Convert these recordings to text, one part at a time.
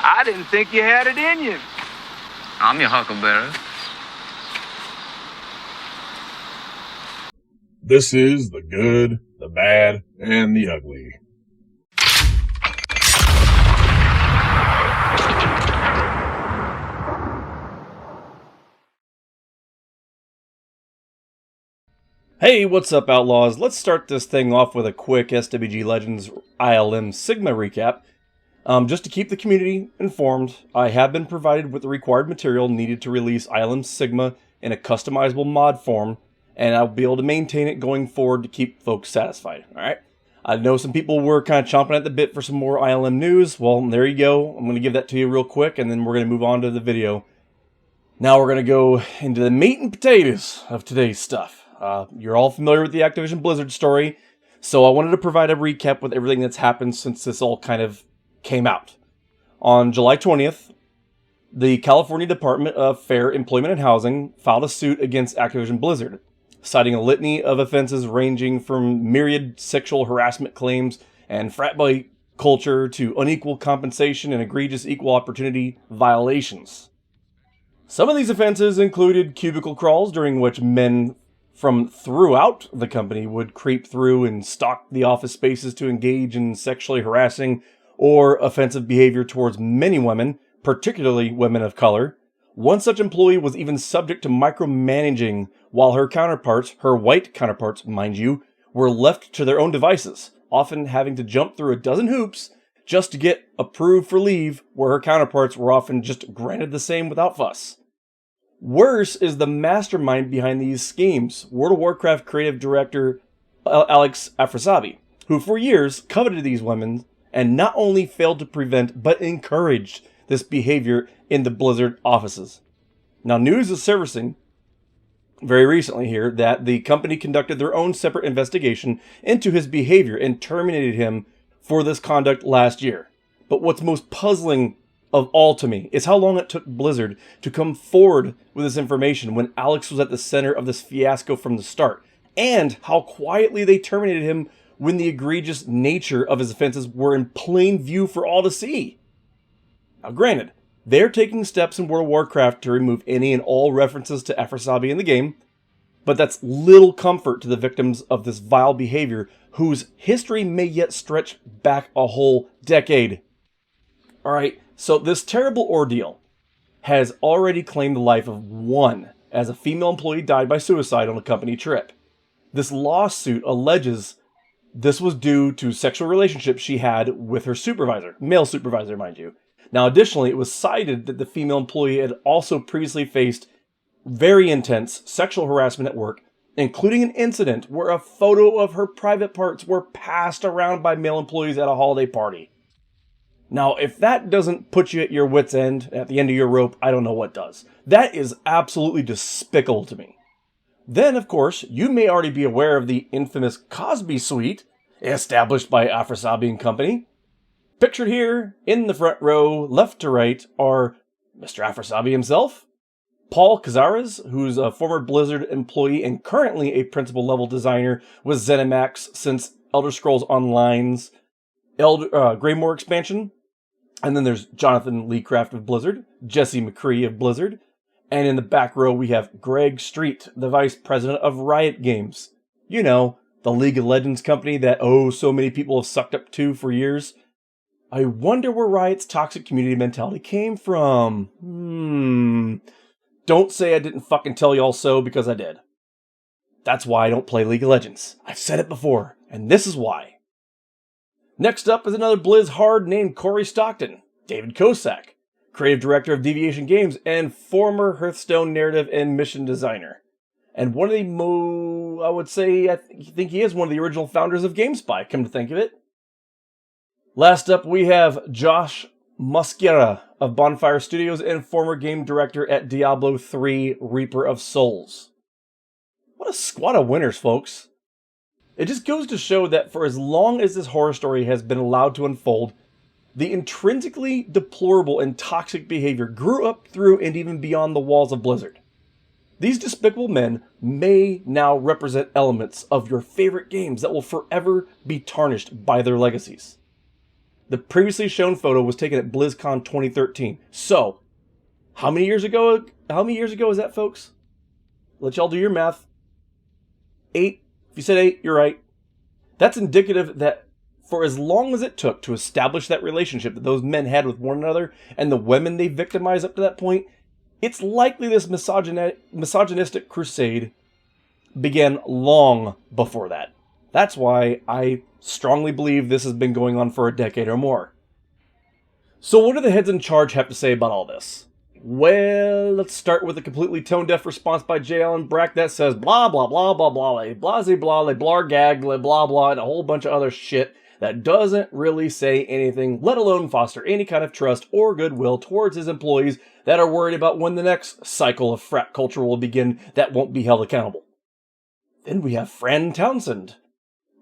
I didn't think you had it in you. I'm your huckleberry. This is the good, the bad, and the ugly. Hey, what's up, Outlaws? Let's start this thing off with a quick SWG Legends ILM Sigma recap. Just to keep the community informed, I have been provided with the required material needed to release ILM Sigma in a customizable mod form, and I'll be able to maintain it going forward to keep folks satisfied, alright? I know some people were kind of chomping at the bit for some more ILM news. Well, there you go. I'm going to give that to you real quick, and then we're going to move on to the video. Now we're going to go into the meat and potatoes of today's stuff. You're all familiar with the Activision Blizzard story, so I wanted to provide a recap with everything that's happened since this all kind of came out. On July 20th, the California Department of Fair Employment and Housing filed a suit against Activision Blizzard, citing a litany of offenses ranging from myriad sexual harassment claims and frat boy culture to unequal compensation and egregious equal opportunity violations. Some of these offenses included cubicle crawls, during which men from throughout the company would creep through and stalk the office spaces to engage in sexually harassing or offensive behavior towards many women, particularly women of color. One such employee was even subject to micromanaging, while her counterparts, her white counterparts, mind you, were left to their own devices, often having to jump through a dozen hoops just to get approved for leave, where her counterparts were often just granted the same without fuss. Worse is the mastermind behind these schemes, World of Warcraft creative director Alex Afrasabi, who for years coveted these women and not only failed to prevent but encouraged this behavior in the Blizzard offices. Now, news is surfacing very recently here that the company conducted their own separate investigation into his behavior and terminated him for this conduct last year. But what's most puzzling of all to me is how long it took Blizzard to come forward with this information when Alex was at the center of this fiasco from the start, and how quietly they terminated him when the egregious nature of his offenses were in plain view for all to see. Now granted, they're taking steps in World of Warcraft to remove any and all references to Afrasabi in the game, but that's little comfort to the victims of this vile behavior, whose history may yet stretch back a whole decade. Alright, so this terrible ordeal has already claimed the life of one, as a female employee died by suicide on a company trip. This lawsuit alleges this was due to sexual relationships she had with her supervisor, male supervisor, mind you. Now, additionally, it was cited that the female employee had also previously faced very intense sexual harassment at work, including an incident where a photo of her private parts were passed around by male employees at a holiday party. Now, if that doesn't put you at your wit's end, at the end of your rope, I don't know what does. That is absolutely despicable to me. Then, of course, you may already be aware of the infamous Cosby Suite, established by Afrasabi and Company. Pictured here, in the front row, left to right, are Mr. Afrasabi himself, Paul Cazares, who's a former Blizzard employee and currently a principal-level designer with ZeniMax since Elder Scrolls Online's Greymoor expansion. And then there's Jonathan Lee Craft of Blizzard, Jesse McCree of Blizzard, and in the back row we have Greg Street, the vice president of Riot Games. You know, the League of Legends company that, so many people have sucked up to for years. I wonder where Riot's toxic community mentality came from. Don't say I didn't fucking tell y'all so, because I did. That's why I don't play League of Legends. I've said it before, and this is why. Next up is another Blizz hard named Corey Stockton, David Kosak, creative director of Deviation Games and former Hearthstone narrative and mission designer. And one of the I think he is one of the original founders of GameSpy, come to think of it. Last up we have Josh Mosquera of Bonfire Studios and former game director at Diablo 3 Reaper of Souls. What a squad of winners, folks. It just goes to show that for as long as this horror story has been allowed to unfold, the intrinsically deplorable and toxic behavior grew up through and even beyond the walls of Blizzard. These despicable men may now represent elements of your favorite games that will forever be tarnished by their legacies. The previously shown photo was taken at BlizzCon 2013. So, how many years ago is that, folks? Let y'all do your math. 8. If you said 8, you're right. That's indicative that for as long as it took to establish that relationship that those men had with one another and the women they victimized up to that point, it's likely this misogynistic crusade began long before that. That's why I strongly believe this has been going on for a decade or more. So what do the heads in charge have to say about all this? Well, let's start with a completely tone-deaf response by J. Allen Brack that says blah blah blah blah blah blah blah blah gag blah blah and a whole bunch of other shit that doesn't really say anything, let alone foster any kind of trust or goodwill towards his employees that are worried about when the next cycle of frat culture will begin that won't be held accountable. Then we have Fran Townsend.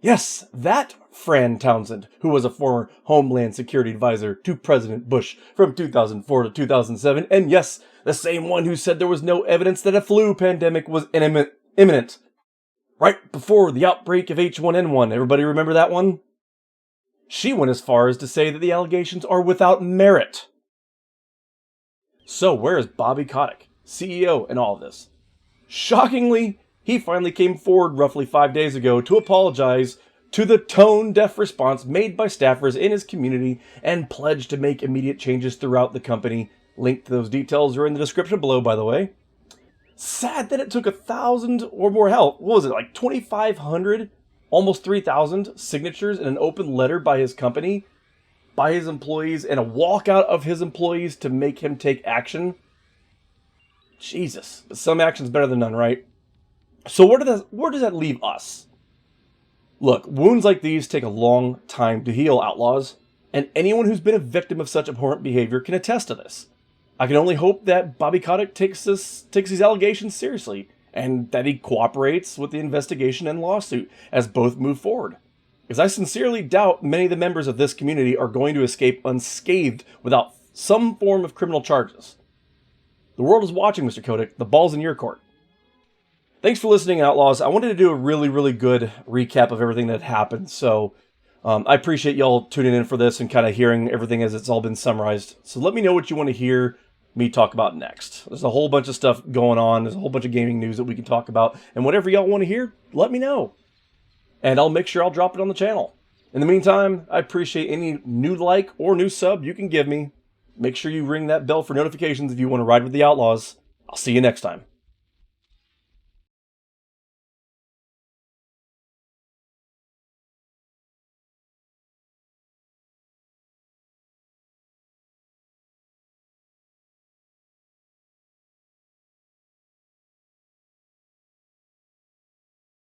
Yes, that Fran Townsend, who was a former Homeland Security Advisor to President Bush from 2004 to 2007, and yes, the same one who said there was no evidence that a flu pandemic was imminent. Right before the outbreak of H1N1, everybody remember that one? She went as far as to say that the allegations are without merit. So where is Bobby Kotick, CEO, in all of this? Shockingly, he finally came forward roughly 5 days ago to apologize to the tone-deaf response made by staffers in his community and pledged to make immediate changes throughout the company. Link to those details are in the description below, by the way. Sad that it took 1,000 or more, hell, what was it, like 2,500, almost 3,000 signatures in an open letter by his company, by his employees, and a walkout of his employees to make him take action. Jesus, but some action's better than none, right? So where does that leave us? Look, wounds like these take a long time to heal, Outlaws, and anyone who's been a victim of such abhorrent behavior can attest to this. I can only hope that Bobby Kotick takes these allegations seriously, and that he cooperates with the investigation and lawsuit as both move forward. Because I sincerely doubt many of the members of this community are going to escape unscathed without some form of criminal charges. The world is watching, Mr. Kotick. The ball's in your court. Thanks for listening, Outlaws. I wanted to do a really, really good recap of everything that happened, so I appreciate y'all tuning in for this and kind of hearing everything as it's all been summarized. So let me know what you want to hear me talk about next. There's a whole bunch of stuff going on. There's a whole bunch of gaming news that we can talk about, and whatever y'all want to hear, let me know. And I'll make sure I'll drop it on the channel. In the meantime, I appreciate any new like or new sub you can give me. Make sure you ring that bell for notifications if you want to ride with the Outlaws. I'll see you next time.